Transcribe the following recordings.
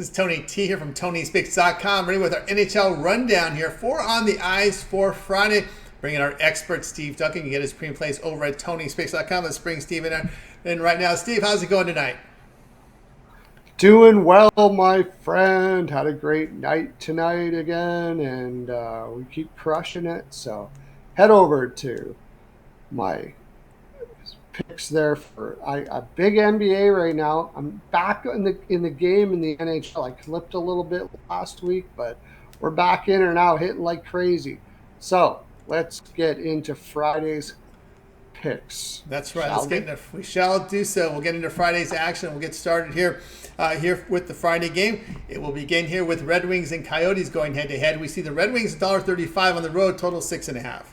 This is Tony T here from Tony'sPicks.com, ready with our NHL rundown here. 4 on the ice for Friday. Bringing our expert, Steve Duncan. You get his premium plays over at Tony'sPicks.com. Let's bring Steve in right now. Steve, how's it going tonight? Doing well, my friend. Had a great night tonight again, and we keep crushing it. So head over to my picks there for a big NBA right now. I'm back in the game in the NHL. I clipped a little bit last week, but we're back in and out hitting like crazy. So let's get into Friday's picks. That's right. We shall do so. We'll get into Friday's action. We'll get started here with the Friday game. It will begin here with RedWings and Coyotes going head to head. We see the RedWings $1.35 on the road, total 6.5.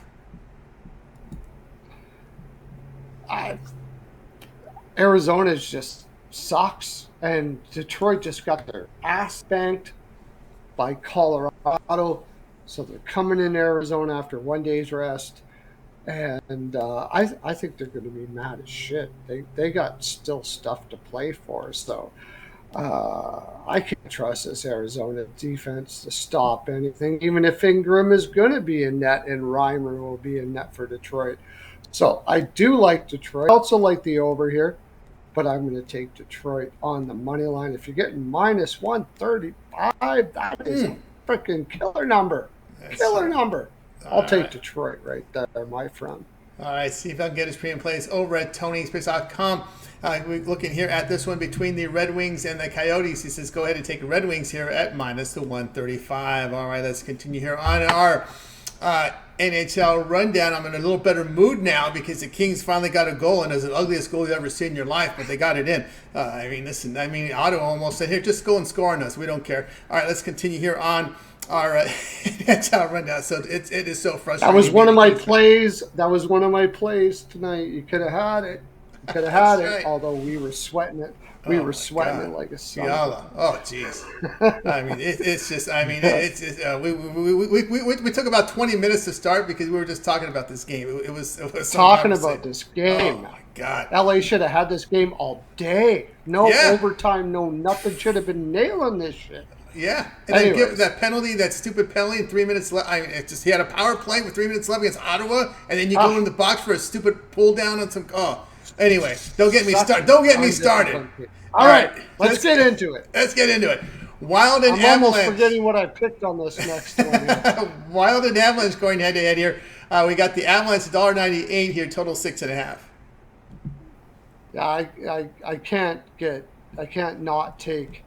Arizona just sucks, and Detroit just got their ass spanked by Colorado, so they're coming in Arizona after 1 day's rest, and I think they're going to be mad as shit. They got still stuff to play for, so I can't trust this Arizona defense to stop anything, even if Ingram is going to be in net and Reimer will be in net for Detroit. So I do like Detroit. I also like the over here, but I'm going to take Detroit on the money line. If you're getting minus 135, that is a freaking killer number. Number. I'll take Detroit right there, my friend. All right, see if I can get his premium plays over at Tony'sPicks.com. We're looking here at this one between the Red Wings and the Coyotes. He says go ahead and take Red Wings here at minus the 135. All right, let's continue here on our NHL rundown. I'm in a little better mood now because the Kings finally got a goal, and it's the ugliest goal you've ever seen in your life, but they got it in. Ottawa almost said, here, just go and score on us. We don't care. All right, let's continue here on our NHL rundown. So it is so frustrating. That was one of my plays. That was one of my plays tonight. You could have had it. You could have had it, although we were sweating it. We were sweating it like a son. Oh, jeez. We took about 20 minutes to start because we were just talking about this game. It was talking about this game. Oh, my God. LA should have had this game all day. No overtime, no nothing. Should have been nailing this shit. Yeah. And then give that penalty, that stupid penalty, and 3 minutes left. He had a power play with 3 minutes left against Ottawa, and then you go in the box for a stupid pull down on some. Anyway, don't get me started. Don't get me started. All right, let's get into it. Let's get into it. Wild and I'm Avalanche. Almost forgetting what I picked on this next one. Here. Wild and Avalanche going head to head here. We got the Avalanche $1.98 here, total 6.5. Yeah, I can't not take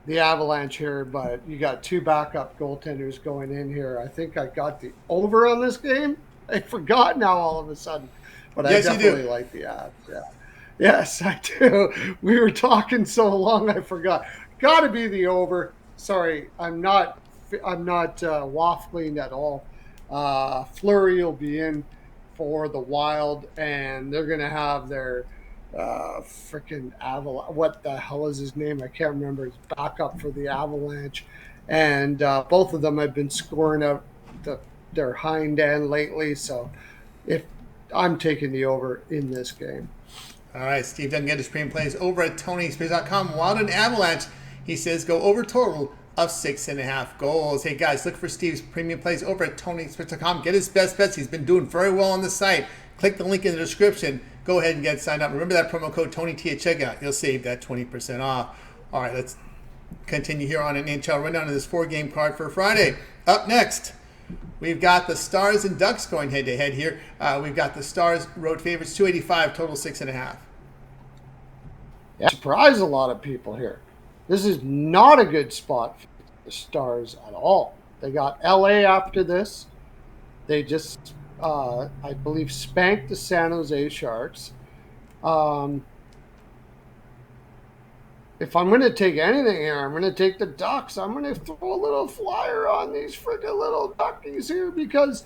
the Avalanche here, but you got two backup goaltenders going in here. I think I got the over on this game. I forgot now all of a sudden, but I definitely like the Avs. Yeah. Yes, I do. We were talking so long, I forgot. Got to be the over. Sorry, I'm not waffling at all. Fleury will be in for the Wild, and they're going to have their freaking Avalanche. What the hell is his name? I can't remember. His backup for the Avalanche, and both of them have been scoring out their hind end lately. So, if I'm taking the over in this game. All right, Steve Duncan get his premium plays over at Tony'sPicks.com. Wild and Avalanche, he says, go over total of 6.5 goals. Hey, guys, look for Steve's premium plays over at Tony'sPicks.com. Get his best bets. He's been doing very well on the site. Click the link in the description. Go ahead and get signed up. Remember that promo code TonyT at checkout. You'll save that 20% off. All right, let's continue here on an NHL rundown of this 4-game card for Friday. Up next, we've got the Stars and Ducks going head-to-head here. We've got the Stars road favorites, 285, total 6.5. Yeah, surprise a lot of people here. This is not a good spot for the Stars at all. They got LA after this. They just, I believe, spanked the San Jose Sharks. If I'm going to take anything here, I'm going to take the Ducks. I'm going to throw a little flyer on these freaking little Duckies here because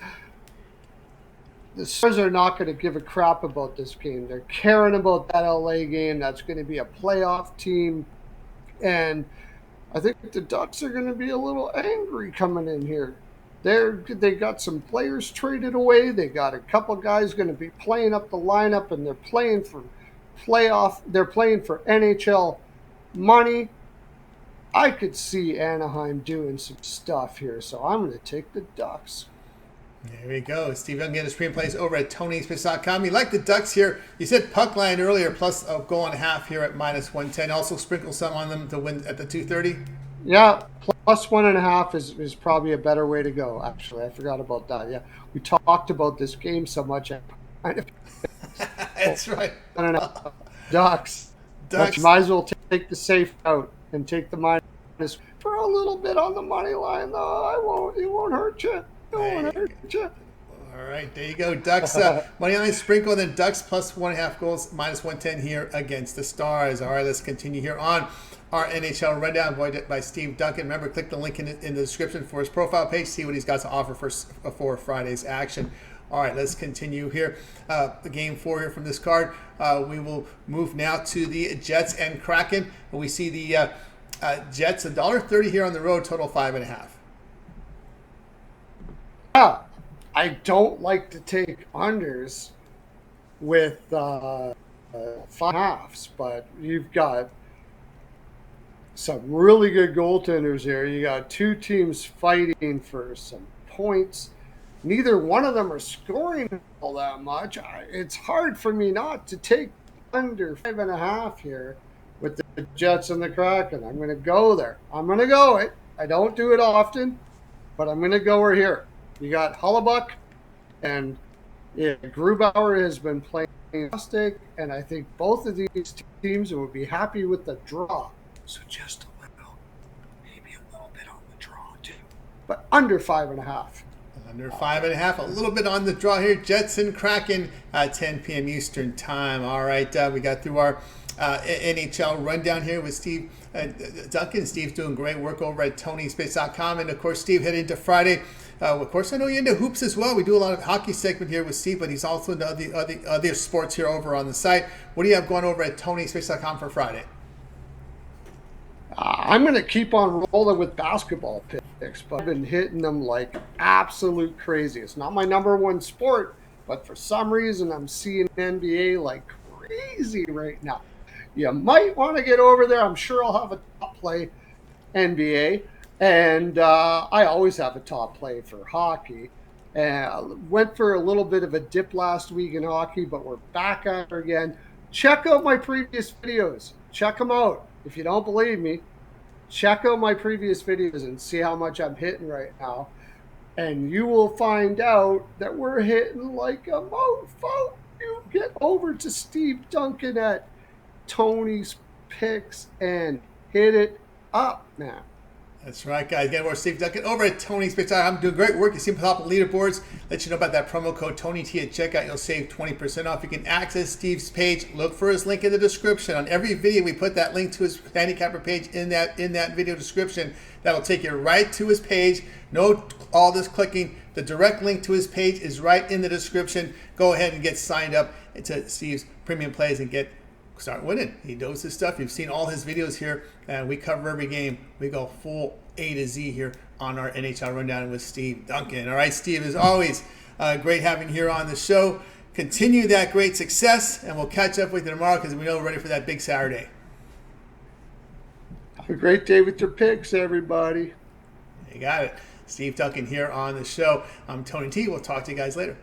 the Stars are not going to give a crap about this game. They're caring about that LA game. That's going to be a playoff team. And I think the Ducks are going to be a little angry coming in here. They got some players traded away. They got a couple guys going to be playing up the lineup, and they're playing for playoff. They're playing for NHL money. I could see Anaheim doing some stuff here, so I'm going to take the Ducks. There we go. Steve Duncan get his screen plays over at TonySpace.com. You like the Ducks here. You said puck line earlier, plus a goal and a half here at -110. Also sprinkle some on them to win at the 230. Yeah, plus 1.5 is probably a better way to go, actually. I forgot about that. Yeah, we talked about this game so much. That's right. Ducks. But you might as well take the safe out and take the minus for a little bit on the money line, though. It won't hurt you. All right, there you go. Ducks money line sprinkle, and then Ducks plus 1.5 goals, -110 here against the Stars. All right, let's continue here on our NHL rundown by Steve Duncan. Remember, click the link in the description for his profile page. See what he's got to offer for Friday's action. All right, let's continue here. Game 4 here from this card. We will move now to the Jets and Kraken. We see the Jets $1.30 here on the road, total 5.5. Yeah, I don't like to take unders with 5.5s, but you've got some really good goaltenders here. You got two teams fighting for some points. Neither one of them are scoring all that much. It's hard for me not to take under 5.5 here with the Jets and the Kraken. I'm going to go there. I'm going to go it. I don't do it often, but I'm going to go over here. You got Hellebuck, and Grubauer has been playing fantastic, and I think both of these teams will be happy with the draw. So just a little, maybe a little bit on the draw too, but under 5.5. Under 5.5, a little bit on the draw here. Jets and Kraken, 10 p.m. Eastern time. All right, we got through our NHL rundown here with Steve Duncan. Steve's doing great work over at TonySpace.com. And, of course, Steve heading into Friday. Of course, I know you're into hoops as well. We do a lot of hockey segment here with Steve, but he's also into other sports here over on the site. What do you have going over at TonySpace.com for Friday? I'm going to keep on rolling with basketball picks, but I've been hitting them like absolute crazy. It's not my number one sport, but for some reason I'm seeing NBA like crazy right now. You might want to get over there. I'm sure I'll have a top play NBA, and I always have a top play for hockey. Went for a little bit of a dip last week in hockey, but we're back at it again. Check out my previous videos. Check them out. If you don't believe me, check out my previous videos and see how much I'm hitting right now. And you will find out that we're hitting like a mofo. You get over to Steve Duncan at Tony's Picks and hit it up, man. That's right, guys. Get more Steve Duncan over at TonySpace.com. I'm doing great work. You see him top of leaderboards. Let you know about that promo code TonyT at checkout. You'll save 20% off. You can access Steve's page. Look for his link in the description. On every video, we put that link to his handicapper page in that video description. That'll take you right to his page. No all this clicking. The direct link to his page is right in the description. Go ahead and get signed up to Steve's premium plays and start winning. He knows his stuff. You've seen all his videos here. We cover every game. We go full A to Z here on our NHL Rundown with Steve Duncan. All right, Steve, as always, great having you here on the show. Continue that great success, and we'll catch up with you tomorrow because we know we're ready for that big Saturday. Have a great day with your picks, everybody. You got it. Steve Duncan here on the show. I'm Tony T. We'll talk to you guys later.